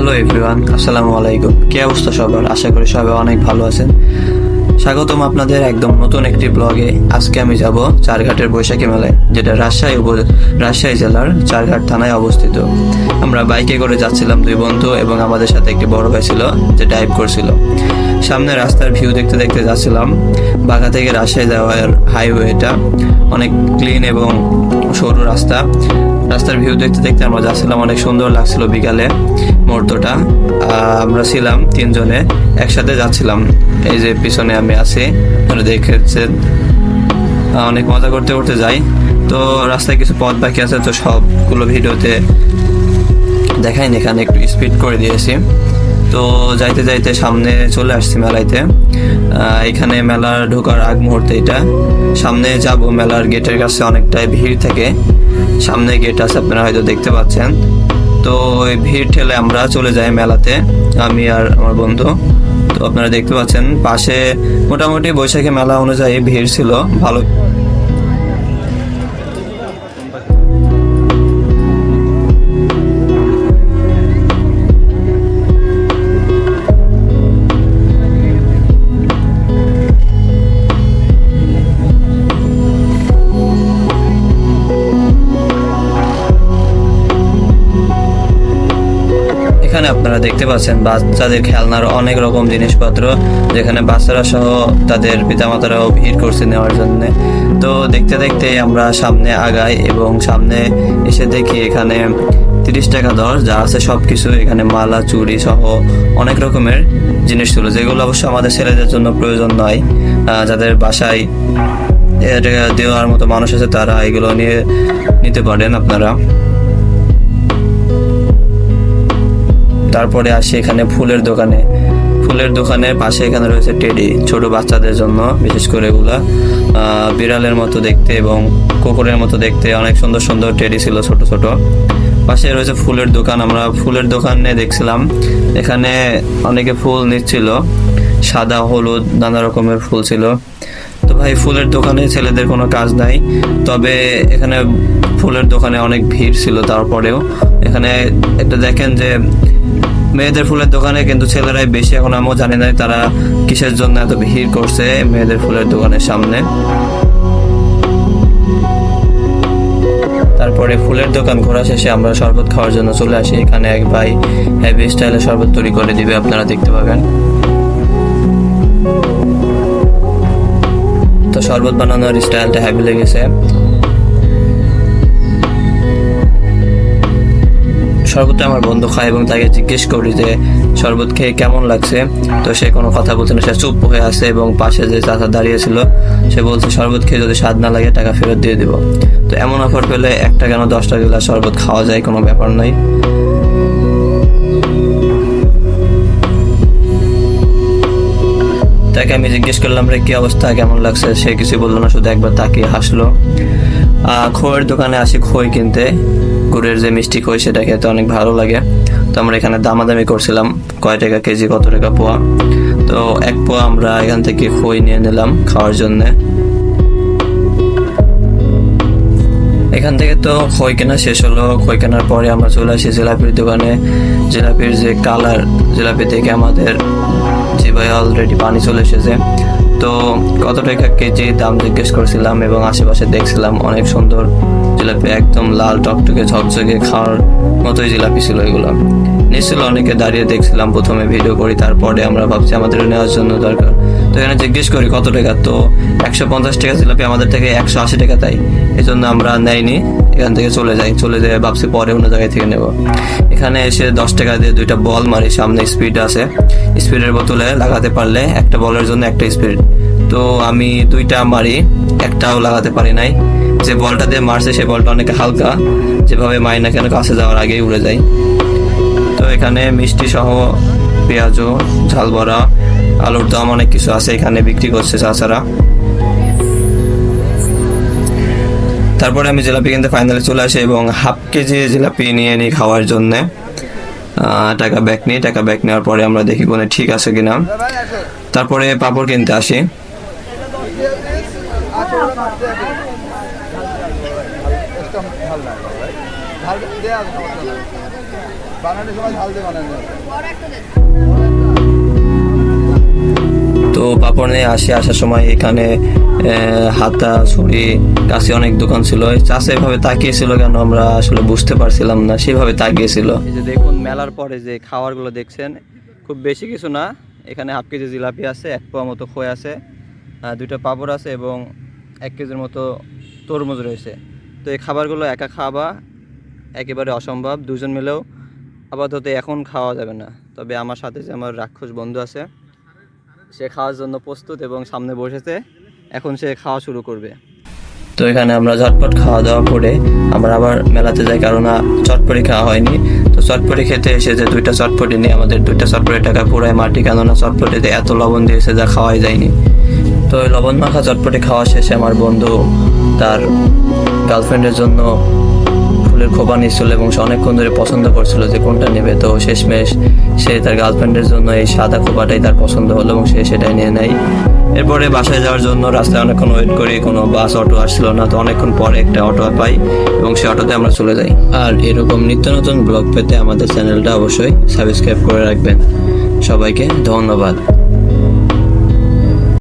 Hello everyone, আসসালামু আলাইকুম। কি অবস্থা সবার? আশা করি সবাই অনেক ভালো আছেন। স্বাগতম আপনাদের একদম নতুন একটি ব্লগে। আজকে আমি যাব চারঘাটের বৈশাখী মেলায়, যেটা রাজশাহী জেলার চারঘাট থানায় অবস্থিত। আমরা বাইকে করে যাচ্ছিলাম দুই বন্ধু, এবং আমাদের সাথে একটি বড় ভাই ছিল যে ড্রাইভ করছিল। সামনে রাস্তার ভিউ দেখতে দেখতে যাচ্ছিলাম। বাঘা থেকে রাজশাহী যাওয়ার হাইওয়েটা অনেক ক্লিন এবং সরু রাস্তা। রাস্তার ভিউ দেখতে দেখতে আমরা যাচ্ছিলাম, অনেক সুন্দর লাগছিল বিকালে মুহূর্তটা। আমরা ছিলাম তিনজনে, একসাথে যাচ্ছিলাম। এই যে পিছনে আমি আছি, আপনারা দেখেছেন। অনেক মজা করতে করতে যাই। তো রাস্তায় কিছু পথ বাকি আছে, তো সবগুলো ভিডিওতে দেখাইনি, এখানে একটু স্পিড করে দিয়েছি। তো যাইতে যাইতে সামনে চলে আসছি মেলাইতে। এখানে মেলার ঢোকার আগ মুহূর্তে এটা সামনে যাব, মেলার গেটের কাছে অনেকটাই ভিড় থাকে। সামনে গেট আছে, আপনারা হয়তো দেখতে পাচ্ছেন। তো ওই ভিড় ঠেলে আমরা চলে যাই মেলাতে, আমি আর আমার বন্ধু। তো আপনারা দেখতে পাচ্ছেন পাশে মোটামুটি বৈশাখী মেলা অনুযায়ী ভিড় ছিল ভালো। এখানে আপনারা দেখতে পাচ্ছেন বাচ্চাদের খেলনার অনেক রকম জিনিসপত্র, যেখানে বাচ্চারা সহ তাদের পিতামাতারাও ভিড় করছে নেওয়ার জন্য। তো দেখতে দেখতে আমরা সামনে আগাই, এবং সামনে এসে দেখি এখানে 30 টাকা দর যা আছে সবকিছু। এখানে মালা, চুড়ি সহ অনেক রকমের জিনিস ছিল, যেগুলো অবশ্য আমাদের ছেলেদের জন্য প্রয়োজন নয়। যাদের বাসায় দেওয়ার মতো মানুষ আছে তারা এগুলো নিতে পারেন আপনারা। তারপরে আসি এখানে ফুলের দোকানের পাশে এখানে রয়েছে টেডি, ছোট বাচ্চাদের জন্য বিশেষ করে। এগুলা বিড়ালের মতো দেখতে এবং কুকুরের মতো দেখতে, অনেক সুন্দর সুন্দর টেডি ছিল ছোট ছোট। পাশে রয়েছে ফুলের দোকান। আমরা ফুলের দোকানে দেখছিলাম, এখানে অনেকে ফুল নিচ্ছিল, সাদা, হলুদ, নানা রকমের ফুল ছিল। তো ভাই, ফুলের দোকানে ছেলেদের কোনো কাজ নাই, তবে এখানে ফুলের দোকানে অনেক ভিড় ছিল। তারপরেও এখানে একটা দেখেন যে মেয়েদের ফুলের দোকানে কিন্তু ছেলেরাই বেশি। এখন আমিও জানি না তারা কিসের জন্য এত ভিড় করছে মেয়েদের ফুলের দোকানের সামনে। তারপরে ফুলের দোকান ঘোরা শেষে আমরা শরবত খাওয়ার জন্য চলে আসি। এখানে এক ভাই হেভি স্টাইলে শরবত তৈরি করে দিবে, আপনারা দেখতে পাবেন। তো শরবত বানানোর স্টাইলটা হেভি লেগেছে। শরবতটা আমার বন্ধু খায়, এবং তাকে জিজ্ঞেস করি যে শরবত খেয়ে কেমন লাগছে। তো সে কোনো কথা বলছে না, সে চুপ হয়ে আছে। এবং পাশে যে চাচা দাঁড়িয়েছিল সে বলছে শরবত খেয়ে যদি স্বাদ না লাগে টাকা ফেরত দিয়ে দিব। তো এমন অফার পেলে একটা কেন 10টা গ্লাস শরবত খাওয়া যায়, কোনো ব্যাপার নয়। তাকে আমি জিজ্ঞেস করলাম রে কি অবস্থা, কেমন লাগছে। সে কিছু বললো না, শুধু একবার তাকিয়ে হাসলো। খইয়ের দোকানে আসি খই কিনতে। গুড়ের যে মিষ্টি খই, সেটা খেতে অনেক ভালো লাগে। তো আমরা এখানে দামাদামি করছিলাম কয় টাকা কেজি, কত টাকা পোয়া। তো 1 পোয়া আমরা এখান থেকে খই নিয়ে নিলাম খাওয়ার জন্য। এখান থেকে তো খই কেনা শেষ হলো। খই কেনার পরে আমরা চলে আসি জিলাপির দোকানে। জিলাপির যে কালার, জিলাপি থেকে আমাদের জিভায় অলরেডি পানি চলে এসেছে। তো কত টাকা কেজি দাম জিজ্ঞেস করছিলাম, এবং আশেপাশে দেখছিলাম অনেক সুন্দর জিলাপি, একদম লাল টকটকে ঝকঝকে, খাওয়ার মতোই জিলাপি ছিল। এগুলো নিশ্চয় অনেকে দাঁড়িয়ে দেখছিলাম, প্রথমে ভিডিও করি, তারপরে আমরা ভাবছি আমাদের নেওয়ার জন্য দরকার। তো এখানে জিজ্ঞেস করি কত টাকা, তো 150 টাকা জিলাপি, আমাদের থেকে 180 টাকা তাই। এই জন্য আমরা নেইনি, এখান থেকে চলে যেয়ে ভাবছি পরে অন্য জায়গায় থেকে নেব। এখানে এসে 10 টাকা দিয়ে 2টা বল মারি। সামনে স্পিড আছে, স্পিডের বোতলে লাগাতে পারলে একটা বলের জন্য একটা স্পিড। তো আমি 2টা মারি, একটাও লাগাতে পারি নাই। যে বলটা দিয়ে মারছে সেই বলটা অনেক হালকা, যেভাবে মারি না কেন কাছে যাওয়ার আগেই উড়ে যায়। তো এখানে মিষ্টি সহ পেঁয়াজও, ঝাল বড়া, আলুর দম, অনেক কিছু আছে এখানে বিক্রি করছে চাচারা। তারপরে আমি জিলাপি কিনতে ফাইনালি চলে আসি, এবং হাফ কেজি জিলাপি নিয়ে নিই খাওয়ার জন্য। টাকা ব্যাক নেওয়ার পরে আমরা দেখি কোনে ঠিক আছে কিনা। তারপরে পাপড় কিনতে আসি। বানানোর সময় ঝাল দিয়ে বানানো তো পাপড় নিয়ে আসার সময় এখানে হাতা ছুরি কাছে অনেক দোকান ছিল। চাষে এভাবে তাকিয়েছিল কেন আমরা আসলে বুঝতে পারছিলাম না, সেভাবে তাকিয়েছিল। এই যে দেখুন মেলার পরে যে খাবারগুলো দেখছেন, খুব বেশি কিছু না। এখানে 1/2 কেজি জিলাপি আছে, 1 পোয়া মতো খই আছে, 2টা পাপড় আছে এবং 1 কেজির মতো তরমুজ রয়েছে। তো এই খাবারগুলো একা খাওয়া একেবারে অসম্ভব, দুজন মিলেও আপাতত এখন খাওয়া যাবে না। তবে আমার সাথে যে আমার রাক্ষস বন্ধু আছে, সে খাওয়ার জন্য প্রস্তুত এবং সামনে বসেছে, এখন সে খাওয়া শুরু করবে। তো এখানে আমরা ঝটপট খাওয়া দাওয়া করে আমরা আবার মেলাতে যাই, কারণ চটপটি খাওয়া হয়নি। তো চটপটি খেতে এসে যে 2টা চটপটি নিয়ে আমাদের 2টা চটপটি টাকা পুরাই মাটি, কেননা চটপটিতে এত লবণ দিয়েছে যা খাওয়াই যায়নি। তো ওই লবণ মাখা চটপটি খাওয়া শেষে আমার বন্ধু তার গার্লফ্রেন্ডের জন্য ফুলের খোপা নিচ্ছিল এবং সে অনেকক্ষণ ধরে পছন্দ করছিল যে কোনটা নেবে। তো শেষমেশ সে তার গার্লফ্রেন্ডের জন্য এই সাদা খোপাটাই তার পছন্দ হলো এবং সে সেটাই নিয়ে নেয়। এরপরে বাসায় যাওয়ার জন্য রাস্তায় অনেকক্ষণ ওয়েট করি, কোনো বাস অটো আসছিল না। তো অনেকক্ষণ পরে একটা অটো পাই এবং সে অটোতে আমরা চলে যাই। আর এরকম নিত্য নতুন ব্লগ পেতে আমাদের চ্যানেলটা অবশ্যই সাবস্ক্রাইব করে রাখবেন। সবাইকে ধন্যবাদ।